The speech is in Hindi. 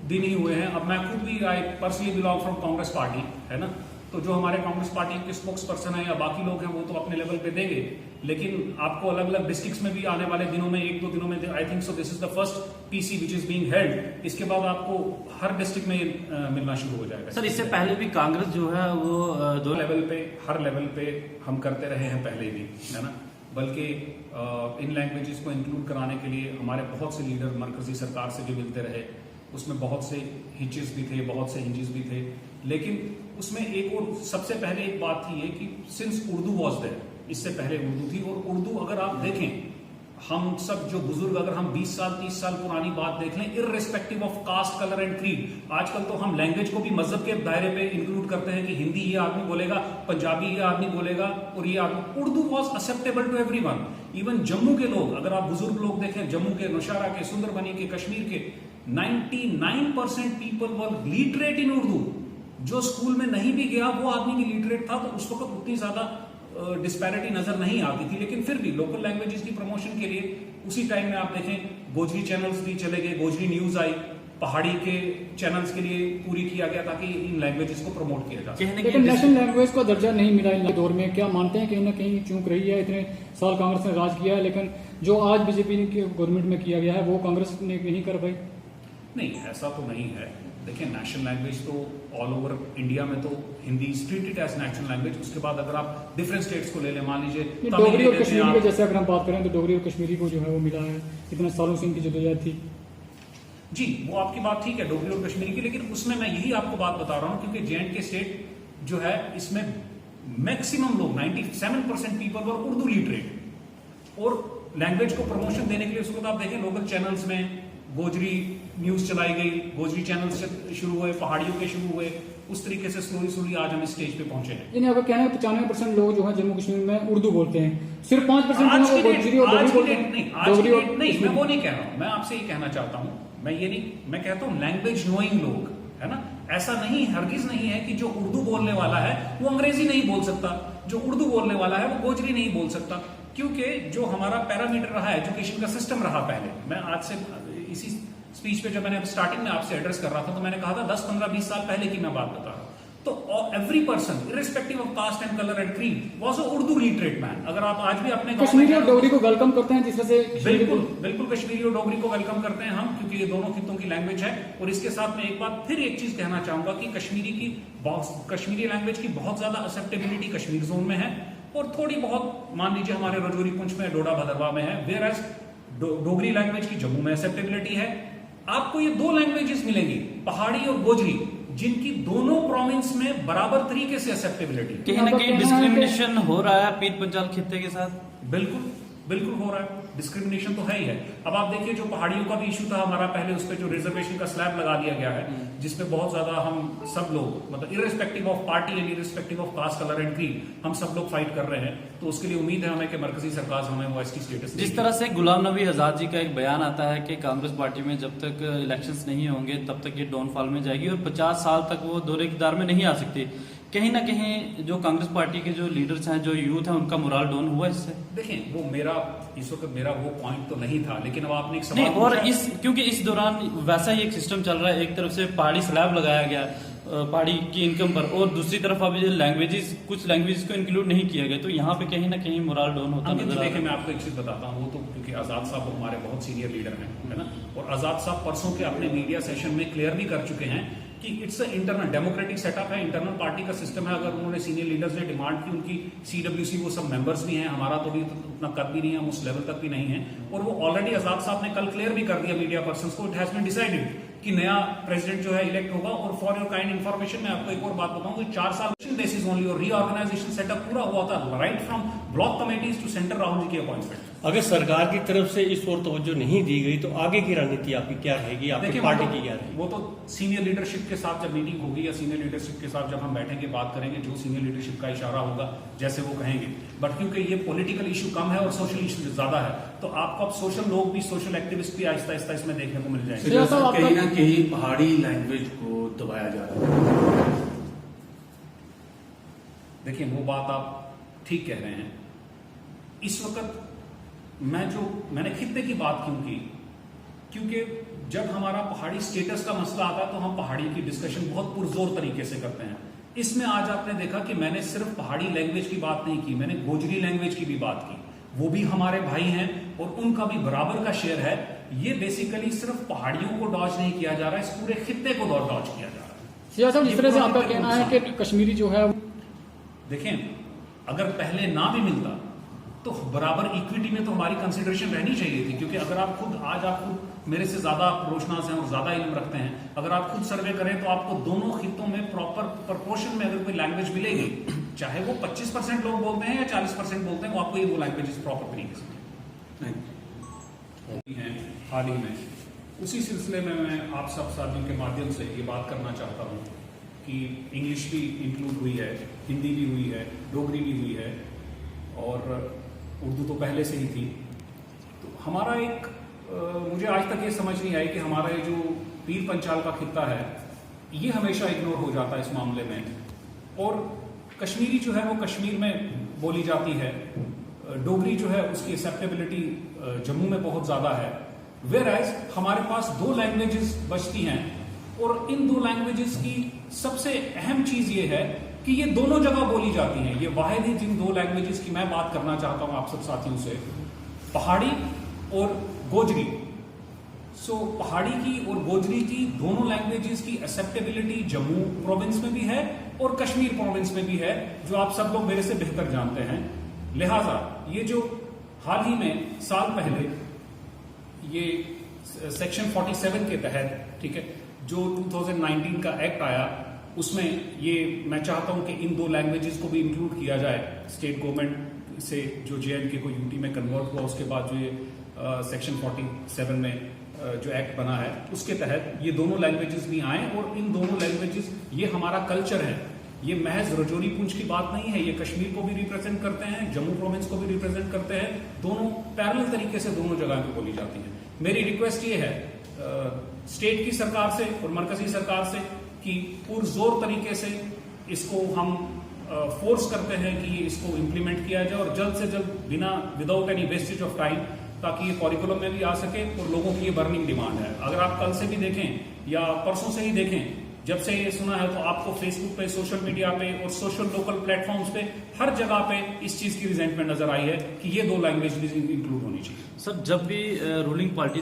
दिन ही हुए हैं। अब मैं खुद भी I personally belong from Congress party, है ना, तो जो हमारे कांग्रेस पार्टी के स्पोक्स पर्सन है या बाकी लोग हैं वो तो अपने लेवल पे देंगे, लेकिन आपको अलग अलग डिस्ट्रिक्ट्स में भी आने वाले दिनों में, एक दो दिनों में, I think so this is the first PC which is being held. इसके बाद आपको हर डिस्ट्रिक्ट में मिलना शुरू हो जाएगा। सर इससे पहले भी कांग्रेस जो है वो दो लेवल पे, हर लेवल पे हम करते रहे हैं पहले भी, है ना, बल्कि इन लैंग्वेजेस को इंक्लूड कराने के लिए हमारे बहुत से लीडर मरकजी सरकार से भी मिलते रहे, उसमें बहुत से हिचेस भी थे, बहुत से हिंजेस भी थे, लेकिन उसमें एक और सबसे पहले एक बात थी ये कि सिंस उर्दू वॉज देयर, इससे पहले उर्दू थी, और उर्दू अगर आप देखें, हम सब जो बुजुर्ग, अगर हम 20 साल 30 साल पुरानी बात देख लें, irrespective of caste, colour and creed, आजकल तो हम लैंग्वेज को भी मजहब के दायरे पे इंक्लूड करते हैं कि हिंदी ये आदमी बोलेगा, पंजाबी ये आदमी बोलेगा, और ये आदमी, Urdu was acceptable to everyone. Even Jammu के लोग, अगर आप बुजुर्ग लोग देखें, जम्मू के, नौशहरा के, सुंदरबनी के, कश्मीर के, 99% पीपल वर लिटरेट इन उर्दू। जो स्कूल में नहीं भी गया वो आदमी भी लिटरेट था, तो उस वक्त उतनी ज्यादा डिस्पैरिटी नजर नहीं आती थी, लेकिन फिर भी लोकल लैंग्वेजेस की प्रमोशन के लिए उसी टाइम में आप देखें गोजरी चैनल्स भी चले गए, गोजरी न्यूज आई, पहाड़ी के चैनल्स के लिए पूरी किया गया ताकि इन लैंग्वेजेस को प्रमोट किया जा सके। लेकिन नेशनल लैंग्वेज का दर्जा नहीं मिला इन दौर में, क्या मानते हैं कहीं ना कहीं चूक रही है? इतने साल कांग्रेस ने राज किया है, लेकिन जो आज बीजेपी के गवर्नमेंट में किया गया है वो कांग्रेस ने नहीं कर पाई। नहीं, ऐसा तो नहीं है। देखिए, नेशनल लैंग्वेज तो ऑल ओवर इंडिया में तो Hindi is treated as national language. उसके बाद अगर आप डिफरेंट स्टेट्स को ले लें, मान लीजिए डोगरी और कश्मीरी के, जैसे अगर हम बात करें तो डोगरी और कश्मीरी को जो है वो मिला है, इतने सालों से इनकी जदोजहद थी। जी, वो आपकी बात ठीक है, डोगरी और कश्मीरी की, लेकिन उसमें मैं यही आपको बात बता रहा हूं क्योंकि J&K स्टेट जो है, इसमें मैक्सिमम लोग 97% पीपल वर उर्दू लिटरेट, और लैंग्वेज को प्रमोशन देने के लिए उस वक्त आप देखें लोकल चैनल्स में गोजरी न्यूज चलाई गई, गोजरी चैनल से शुरू हुए, पहाड़ियों के शुरू हुए, उस तरीके से स्लोली आज हम इस स्टेज पे पहुंचे हैं। यानी अगर कहना है 95% लोग जो है जम्मू कश्मीर में उर्दू बोलते हैं, सिर्फ 5% गोजरी और डोगरी बोलते हैं। नहीं, मैं वो नहीं कह रहा हूं, मैं आपसे ये कहना चाहता हूं, मैं ये नहीं, मैं कहता हूं लैंग्वेज नोइंग लोग, है ना, ऐसा नहीं, हरगिज नहीं है कि जो उर्दू बोलने वाला है वो अंग्रेजी नहीं बोल सकता, जो उर्दू बोलने वाला है वो गोजरी नहीं बोल सकता, क्योंकि जो हमारा पैरामीटर रहा है, एजुकेशन का सिस्टम रहा पहले, मैं आज से इसी स्पीच पे जब मैंने स्टार्टिंग में आपसे एड्रेस कर रहा था तो मैंने कहा था 10, 15, 20 साल पहले की मैं बात बता रहा हूं, तो every person irrespective of caste and colour and creed was a Urdu literate man. अगर आप आज भी अपने कश्मीरी और डोगरी को वेलकम करते हैं, जिस तरह से बिल्कुल कश्मीरी और डोगरी को वेलकम करते हैं हम, क्योंकि ये दोनों खित्तों की लैंग्वेज है। और इसके साथ में एक बात, फिर एक चीज कहना चाहूंगा कि कश्मीरी लैंग्वेज की बहुत ज्यादा एक्सेप्टेबिलिटी कश्मीर जोन में है, और थोड़ी बहुत मान लीजिए हमारे रजौरी पुंछ में, डोडा भदरवा में है, वेयर एज डोगरी लैंग्वेज की जम्मू में एक्सेप्टेबिलिटी है। आपको ये दो लैंग्वेजेस मिलेंगी, पहाड़ी और गोजरी, जिनकी दोनों प्रोविंस में बराबर तरीके से एक्सेप्टेबिलिटी। कहीं ना कहीं डिस्क्रिमिनेशन हो रहा है पीर पंजाल खित्ते के साथ। बिल्कुल हो रहा है, डिस्क्रिमिनेशन तो है ही है। अब आप देखिए, जो पहाड़ियों का भी इशू था हमारा पहले, उस पर जो रिजर्वेशन का स्लैब लगा दिया गया है, जिसमें बहुत ज्यादा हम सब लोग, मतलब irrespective of party and irrespective of caste, colour and creed, हम सब लोग फाइट कर रहे हैं। तो उसके लिए उम्मीद है हमें कि मरकजी सरकार हमें वो एसटी स्टेटस। जिस तरह से गुलाम नबी आजाद जी का एक बयान आता है कि कांग्रेस पार्टी में जब तक इलेक्शंस नहीं होंगे तब तक ये डाउनफॉल में जाएगी और 50 साल तक वो दौरे इक़्तिदार में नहीं आ सकती, कहीं ना कहीं जो कांग्रेस पार्टी के जो लीडर्स हैं, जो यूथ हैं, उनका मोरल डाउन हुआ इससे। देखिए, वो मेरा इस वक्त मेरा वो पॉइंट तो नहीं था, लेकिन अब आपने एक सवाल नहीं, और क्योंकि इस दौरान वैसा ही एक सिस्टम चल रहा है, एक तरफ से पहाड़ी स्लैब लगाया गया पहाड़ी की इनकम पर, और दूसरी तरफ अब लैंग्वेजेस, कुछ लैंग्वेजेस को इंक्लूड नहीं किया गया, तो यहाँ पे कहीं ना कहीं मोरल डाउन होता नजर आता है। देखिए, मैं आपको एक चीज बताता हूँ, वो तो क्योंकि आजाद साहब हमारे बहुत सीनियर लीडर हैं, है ना, और आजाद साहब परसों के अपने मीडिया सेशन में क्लियर भी कर चुके हैं कि इट्स इंटरनल डेमोक्रेटिक सेटअप है, इंटरनल पार्टी का सिस्टम है। अगर उन्होंने सीनियर लीडर्स ने डिमांड की, उनकी CWC वो सब मेंबर्स भी हैं, हमारा तो भी उतना कद भी नहीं है, हम उस लेवल तक भी नहीं है, और वो ऑलरेडी आजाद साहब ने कल क्लियर भी कर दिया मीडिया पर्संस को, इट हैज बीन डिसाइडेड कि नया प्रेसिडेंट जो है इलेक्ट होगा। और फॉर योर काइंड इन्फॉर्मेशन मैं आपको एक और बात बताऊं कि 4 साल बेसिस ओनली और रीऑर्गेनाइजेशन सेटअप पूरा हुआ था, right from block committees to centre Rahul ji की अपॉइंटमेंट। अगर सरकार की तरफ से इस ओर तवज्जो नहीं दी गई तो आगे की रणनीति आपकी क्या रहेगी, आपकी पार्टी की क्या रहेगी? वो तो सीनियर लीडरशिप के साथ जब मीटिंग होगी या सीनियर लीडरशिप के साथ जब हम बैठेंगे, बात करेंगे, जो सीनियर लीडरशिप का इशारा होगा, जैसे वो कहेंगे। बट क्योंकि ये पॉलिटिकल इशू कम है और सोशल इशू ज्यादा है, तो आपको अब सोशल लोग भी, सोशल एक्टिविस्ट भी आहिस्ता आहिस्ता इसमें देखने को मिल जाएंगे। कहीं ना कहीं पहाड़ी लैंग्वेज को दबाया जा रहा है। देखिए, वो बात आप ठीक कह रहे हैं। इस वक्त मैंने खित्ते की बात क्यों की, क्योंकि जब हमारा पहाड़ी स्टेटस का मसला आता है तो हम पहाड़ी की डिस्कशन बहुत पुरजोर तरीके से करते हैं। इसमें आज आपने देखा कि मैंने सिर्फ पहाड़ी लैंग्वेज की बात नहीं की, मैंने गोजरी लैंग्वेज की भी बात की। वो भी हमारे भाई हैं और उनका भी बराबर का शेयर है। ये बेसिकली सिर्फ पहाड़ियों को डॉज नहीं किया जा रहा है, इस पूरे खित्ते को डॉज किया जा रहा है। सिया साहब, जिस तरह से आपका कहना है कि कश्मीरी जो है, देखें, अगर पहले ना भी मिलता तो बराबर इक्विटी में तो हमारी कंसिडरेशन रहनी चाहिए थी, क्योंकि अगर आप खुद मेरे से ज्यादा रोशनास हैं और ज्यादा इल्म रखते हैं, अगर आप खुद सर्वे करें तो आपको दोनों खित्तों में प्रॉपर प्रोपोर्शन में अगर कोई लैंग्वेज मिलेगी, चाहे वो 25% लोग बोलते हैं या 40% बोलते हैं, वो आपको ये वो लैंग्वेज प्रॉपर तरीके से हैं। हाल ही में उसी सिलसिले में मैं आप सब साथियों के माध्यम से ये बात करना चाहता हूँ कि इंग्लिश भी इंक्लूड हुई है, हिंदी भी हुई है, डोगरी भी हुई है और उर्दू तो पहले से ही थी। तो हमारा मुझे आज तक ये समझ नहीं आई कि हमारा ये जो पीर पंचाल का खित्ता है ये हमेशा इग्नोर हो जाता है इस मामले में, और कश्मीरी जो है वो कश्मीर में बोली जाती है, डोगरी जो है उसकी एक्सेप्टेबिलिटी जम्मू में बहुत ज्यादा है, वेयर एज हमारे पास 2 लैंग्वेजेस बचती हैं और इन 2 लैंग्वेजेस की सबसे अहम चीज ये है कि ये दोनों जगह बोली जाती हैं। ये वाहिद ही जिन 2 लैंग्वेजेस की मैं बात करना चाहता हूं आप सब साथियों से, पहाड़ी और गोजरी। सो पहाड़ी की और गोजरी की दोनों लैंग्वेजेस की एक्सेप्टेबिलिटी जम्मू प्रोविंस में भी है और कश्मीर प्रोविंस में भी है, जो आप सब लोग मेरे से बेहतर जानते हैं। लिहाजा ये जो हाल ही में साल पहले ये सेक्शन 47 के तहत, ठीक है, जो 2019 का एक्ट आया, उसमें ये मैं चाहता हूं कि इन 2 लैंग्वेजेस को भी इंक्लूड किया जाए। स्टेट गवर्नमेंट से जो JNK को यूटी में कन्वर्ट हुआ, उसके बाद जो ये सेक्शन 47 में जो एक्ट बना है, उसके तहत ये दोनों लैंग्वेजेस भी आए और इन दोनों लैंग्वेजेस, ये हमारा कल्चर है, ये महज रजौरी पुंछ की बात नहीं है, ये कश्मीर को भी रिप्रेजेंट करते हैं, जम्मू प्रोविंस को भी रिप्रेजेंट करते हैं, दोनों पैरेलल तरीके से दोनों जगह पे बोली जाती है। मेरी रिक्वेस्ट ये है स्टेट की सरकार से और मरकजी सरकार से कि पुरजोर तरीके से इसको हम फोर्स करते हैं कि इसको इम्प्लीमेंट किया जाए और जल्द से जल्द without any wastage of time, ताकि ये करिकुलम में भी आ सके और लोगों की ये बर्निंग डिमांड है। अगर आप कल से भी देखें या परसों से ही देखें, जब से ये सुना है तो आपको फेसबुक पे, सोशल मीडिया पे और सोशल लोकल प्लेटफॉर्म्स पे हर जगह पे इस चीज की रिजेंटमेंट नजर आई है कि ये 2 लैंग्वेज भी इंक्लूड होनी चाहिए। सर, जब भी रूलिंग पार्टी